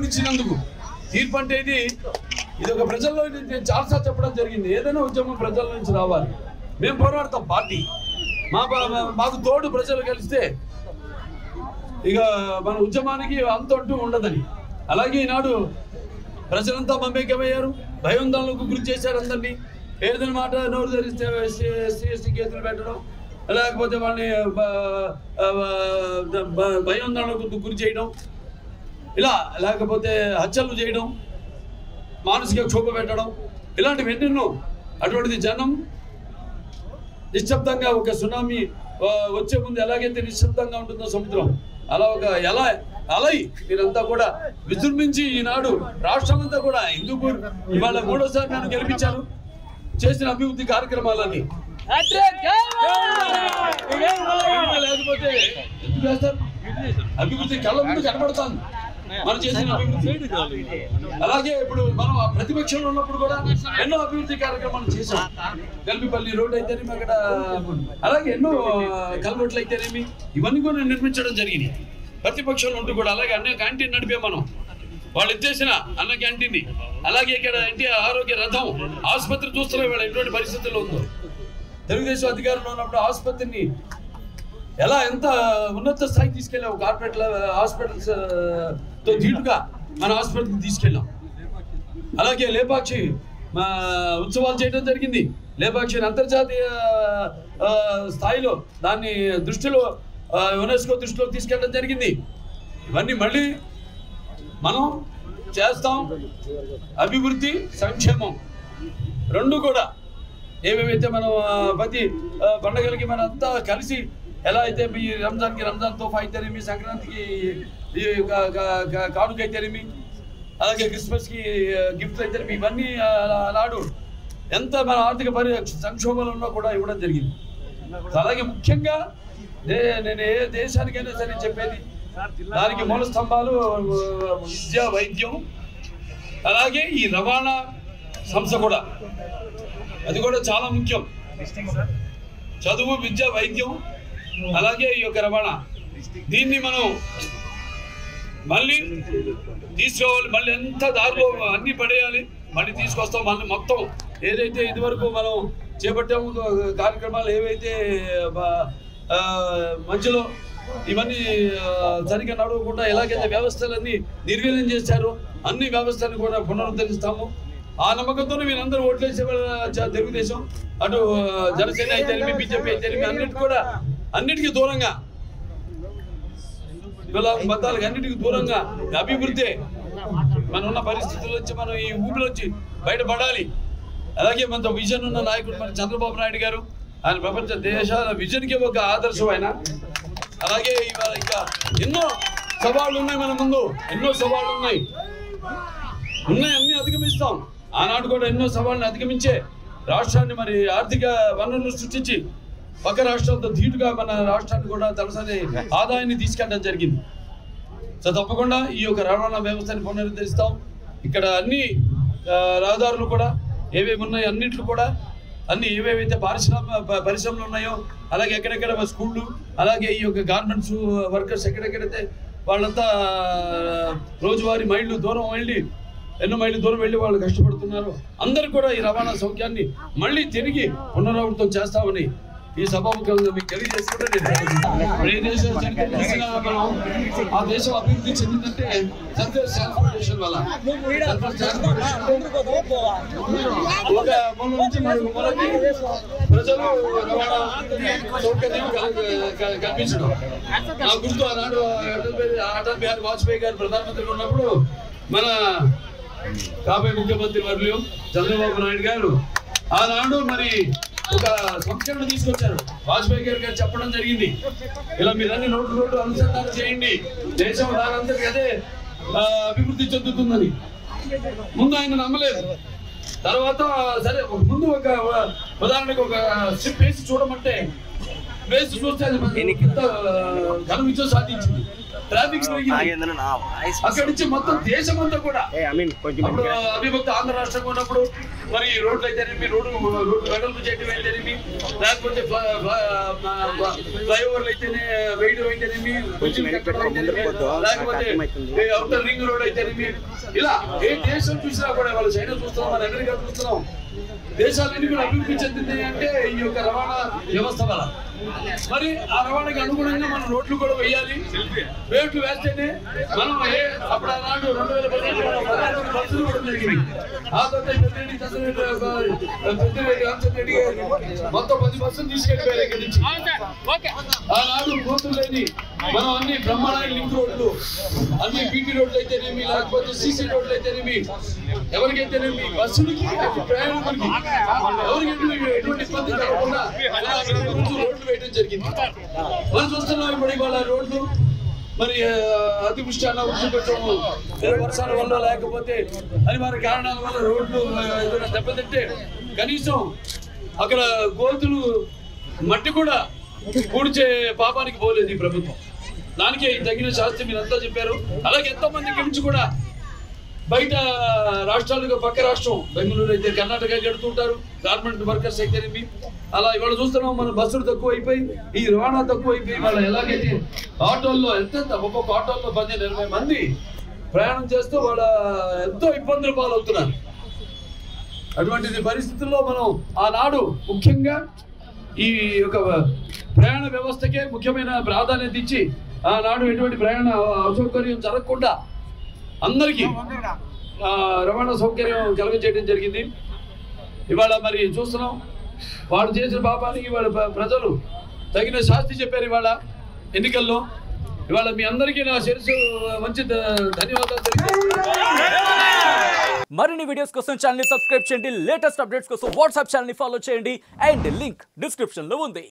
ఇచ్చినందుకు. తీర్పు అంటే ఇది ఒక ప్రజల్లో నేను చాలాసార్లు చెప్పడం జరిగింది. ఏదైనా ఉద్యమం ప్రజల నుంచి రావాలి. మేము పోరాడతాం. పార్టీ మాకు తోడు ప్రజలు కలిస్తే ఇక మన ఉద్యమానికి అంతూ ఉండదని. అలాగే ఈనాడు ప్రజలంతా మమేకమయ్యారు. భయోందనలకు గురి చేశారు అందరినీ. ఏదైనా మాట నోరు ధరిస్తే ఎస్సీ కేసులు పెట్టడం, లేకపోతే వాళ్ళని భయోందనలకు గురి చేయడం, ఇలా లేకపోతే హత్యలు చేయడం, మానసిక క్షోభ పెట్టడం, ఇలాంటివి ఎన్నెన్నో. అటువంటిది జనం నిశ్శబ్దంగా ఒక సునామీ వచ్చే ముందు ఎలాగైతే నిశ్శబ్దంగా ఉంటుందో సముద్రం, అలా ఒక అలై మీరంతా కూడా విజృంభించి ఈనాడు రాష్ట్రం అంతా కూడా హిందూపూర్ ఇవాళ 3వ సారి నన్ను గెలిపించారు. చేసిన అభివృద్ధి కార్యక్రమాలన్నీ లేకపోతే ఎందుకు చేస్తారు? అభివృద్ధి కళ్ళ ముందు కనబడుతుంది మనం చేసిన అభివృద్ధి. అలాగే ఇప్పుడు మనం ప్రతిపక్షంలో ఉన్నప్పుడు కూడా ఎన్నో అభివృద్ధి కార్యక్రమాలు చేశాం. గల్పిపల్లి రోడ్ అయితేనేమి, అక్కడ అలాగే ఎన్నో కల్వర్ట్లు అయితేనేమి, ఇవన్నీ కూడా నిర్మించడం జరిగింది ప్రతిపక్షంలో ఉంటూ కూడా. అలాగే అన్న క్యాంటీన్ నడిపే మనం, వాళ్ళు ఇచ్చేసిన అన్న క్యాంటీన్ని. అలాగే ఇక్కడ ఎన్టీఆర్ ఆరోగ్య రథం ఆసుపత్రి చూస్తున్నాం ఇవాళ ఎటువంటి పరిస్థితుల్లో ఉందో. తెలుగుదేశం అధికారంలో ఉన్నప్పుడు ఆసుపత్రిని ఎంత ఉన్నత స్థాయికి తీసుకెళ్ళాం. కార్పొరేట్ హాస్పిటల్స్ తో ధీటుగా మన హాస్పిటల్కి తీసుకెళ్ళాం. అలాగే లేపాక్షి ఉత్సవాలు చేయడం జరిగింది. లేపాక్షిని అంతర్జాతీయ స్థాయిలో దాన్ని దృష్టిలో యునెస్కో దృష్టిలో తీసుకెళ్ళడం జరిగింది. ఇవన్నీ మళ్ళీ మనం చేస్తాం. అభివృద్ధి, సంక్షేమం రెండు కూడా ఏమేమైతే మనం ప్రతి పండుగలకి మనంతా కలిసి ఎలా అయితే మీ రంజాన్కి రంజాన్ తోఫా అయితేనేమి, సంక్రాంతికి కానుక అయితేనేమి, అలాగే క్రిస్మస్కి గిఫ్ట్లు అయితేనేమి, ఇవన్నీ నాడు ఎంత మన ఆర్థిక సంక్షోభంలో ఉన్నా కూడా ఇవ్వడం జరిగింది. అలాగే ముఖ్యంగా నేను ఏ దేశానికైనా సరే చెప్పేది, దానికి మూల స్తంభాలు విద్య, వైద్యం, అలాగే ఈ రవాణా సంస్థ కూడా, అది కూడా చాలా ముఖ్యం. చదువు, విద్య, వైద్యం, అలాగే ఈ యొక్క రవాణా, దీన్ని మనం మళ్ళీ తీసుకోవాలి. మళ్ళీ ఎంత దారిలో అన్ని పడేయాలి, మళ్ళీ తీసుకొస్తాం. మళ్ళీ మొత్తం ఏదైతే ఇదివరకు మనం చేపట్టాము కార్యక్రమాలు, ఏవైతే మధ్యలో ఇవన్నీ సరిగ్గా నడవకుండా ఎలాగైతే వ్యవస్థలన్నీ నిర్వీర్యం చేశారో అన్ని వ్యవస్థలను కూడా పునరుద్ధరిస్తాము. ఆ నమ్మకంతోనే మీరందరూ ఓట్లేసే తెలుగుదేశం, అటు జనసేన అయితేనేమి, బీజేపీ అయితేనేమి, అన్నిటికీ దూరంగా, మతాలకు అన్నిటికీ దూరంగా అభివృద్ధి మనం ఉన్న పరిస్థితుల నుంచి మనం ఈ ఊపిలోంచి బయటపడాలి. అలాగే మనతో విజన్ ఉన్న నాయకుడు మన చంద్రబాబు నాయుడు గారు, ఆయన ప్రపంచ దేశాల విజన్కి ఒక ఆదర్శం ఆయన. అలాగే ఇవాళ ఇంకా ఎన్నో సవాళ్ళు ఉన్నాయి మన ముందు, ఎన్నో సవాళ్ళు ఉన్నాయి, అన్ని అధిగమిస్తాం. ఆనాడు కూడా ఎన్నో సవాళ్ళని అధిగమించే రాష్ట్రాన్ని మరి ఆర్థిక వనరులు సృష్టించి పక్క రాష్ట్రాలతో ధీటుగా మన రాష్ట్రాన్ని కూడా తలసరి ఆదాయాన్ని తీసుకెళ్ళడం జరిగింది. సో తప్పకుండా ఈ యొక్క రవాణా వ్యవస్థని పునరుద్ధరిస్తాం. ఇక్కడ అన్ని రహదారులు కూడా ఏవేవి ఉన్నాయో అన్నింటిలో కూడా అన్ని ఏవేవైతే పరిశ్రమలు ఉన్నాయో, అలాగే ఎక్కడెక్కడ స్కూళ్ళు, అలాగే ఈ యొక్క గార్మెంట్స్ వర్కర్స్ ఎక్కడెక్కడైతే వాళ్ళంతా రోజువారీ ఎన్నో మైళ్ళు దూరం వెళ్ళి వాళ్ళు కష్టపడుతున్నారు. అందరూ కూడా ఈ రవాణా సౌఖ్యాన్ని మళ్ళీ తిరిగి పునరావృతం చేస్తామని ఈ సభాముఖంగా మీకు తెలియజేసుకుంటే, ఏ దేశం ఆ దేశం అభివృద్ధి చెందిందంటే సర్ఫేస్ ట్రాన్స్పోర్టేషన్ వల్ల. ఒక మూల నుంచి మరొక మూలకి ప్రజలు రవాణా సౌకర్యం కల్పించడం. నా గుర్తు ఆనాడు అటల్ బిహారీ వాజ్పేయి గారు ప్రధానమంత్రిగా ఉన్నప్పుడు మన కాబోయే ముఖ్యమంత్రి వర్యులు చంద్రబాబు నాయుడు గారు ఆనాడు మరి ఒక సంస్కరణ తీసుకొచ్చారు. వాజ్పేయి గారు చెప్పడం జరిగింది, ఇలా మీరన్నీ రోడ్డు అనుసంధానం చేయండి, దేశం దానంతటి అదే అభివృద్ధి చెందుతుందని. ముందు ఆయన నమ్మలేదు. తర్వాత సరే ముందు ఒక ఉదాహరణకు ఒక షిప్ వేసి చూడమంటే వేసి చూస్తే అది ఘన విజయం సాధించింది. ట్రాఫిక్ పెరిగింది. అక్కడి నుంచి మొత్తం దేశమంతా కూడా అవిభక్త ఆంధ్ర రాష్ట్రంగా ఉన్నప్పుడు మరి రోడ్లు అయితేనేమి, రోడ్డు వెడల్పు చేయడం అయితేనేమి, లేకపోతే ఫ్లైఓవర్లు అయితేనే వేయడం అయితేనేమి, లేకపోతే అవుటర్ రింగ్ రోడ్ అయితేనేమి, ఇలా ఏ దేశం చూసినా కూడా వాళ్ళు చైనా చూస్తున్నాం, మన అమెరికా చూస్తున్నాం, దేశాలన్నీ కూడా అభివృద్ధి చెందింది అంటే ఈ యొక్క రవాణా వ్యవస్థ వల్ల. మరి ఆ రవాణాకి అనుగుణంగా మనం రోడ్లు కూడా వేయాలి. రోడ్లు వేస్తేనే మనం అప్పుడు ఆనాడు 2018 బస్సులు కూడా జరిగింది. ఆ తర్వాత పెద్దిరెడ్డి మొత్తం 10 బస్సులు తీసుకెళ్ళిపోయారు ఇక్కడి నుంచి. ఆనాడు కోతులు లేని మనం అన్ని బ్రహ్మాండమైన లింక్ రోడ్లు, అన్ని బీటీ రోడ్లు అయితేనేమి, లేకపోతే సీసీ రోడ్లు అయితేనేమి, ఎవరికైతేనేమి బస్సులకి ప్రయాణికులకి ఎవరికి ఎటువంటి ఇబ్బంది కలగకుండా రోడ్లు వేయడం జరిగింది. మనం చూస్తున్నాం ఇప్పుడు ఇవాళ రోడ్లు మరి అతివృష్టి అనావృష్టి కొంచెం వర్షాల వల్ల లేకపోతే అనివార్య కారణాల వల్ల రోడ్లు ఏదైనా దెబ్బతింటే కనీసం అక్కడ గోతులు మట్టి కూడా పూడ్చే పాపానికి పోలేదు ఈ ప్రభుత్వం. దానికే తగిన శాస్త్రి మీరంతా చెప్పారు. అలాగే ఎంతో మంది నుంచి కూడా బయట రాష్ట్రాలుగా పక్క రాష్ట్రం బెంగళూరు అయితే కర్ణాటక గడుతుంటారు, గార్మెంట్ వర్కర్స్ అయితేనేమి. అలా ఇవాళ చూస్తున్నాం మన బస్సులు తక్కువ అయిపోయి, ఈ రవాణా తక్కువ అయిపోయి, వాళ్ళ ఎలాగైతే ఆటోల్లో ఒక్కొక్క ఆటోల్లో 15-20 మంది ప్రయాణం చేస్తూ వాళ్ళ ఎంతో ఇబ్బందులు పాలవుతున్నారు. అటువంటి పరిస్థితుల్లో మనం ఆనాడు ముఖ్యంగా ఈ యొక్క ప్రయాణ వ్యవస్థకే ముఖ్యమైన ప్రాధాన్యత ఇచ్చి ఆనాడు ఎటువంటి ప్రయాణ అసౌకర్యం జరగకుండా అందరికీ రవాణా సౌకర్యం కలుగజేయడం జరిగింది. ఇవాళ మరి చూస్తున్నాం వాళ్ళు చేసిన పాపానికి వాళ్ళ ప్రజలు తగిన శాస్తి చెప్పారు ఇవాళ ఎన్నికల్లో. ఇవాళ మీ అందరికీ నా శిరస్సు మంచి ధన్యవాదాలు తెలియజేస్తున్నాను. మరిన్ని వీడియోస్ కోసం ఛానల్ ని సబ్స్క్రైబ్ చేయండి. లేటెస్ట్ అప్డేట్స్ కోసం వాట్సాప్ ఛానల్ ని ఫాలో చేయండి. అండ్ లింక్ డిస్క్రిప్షన్ లో ఉంది.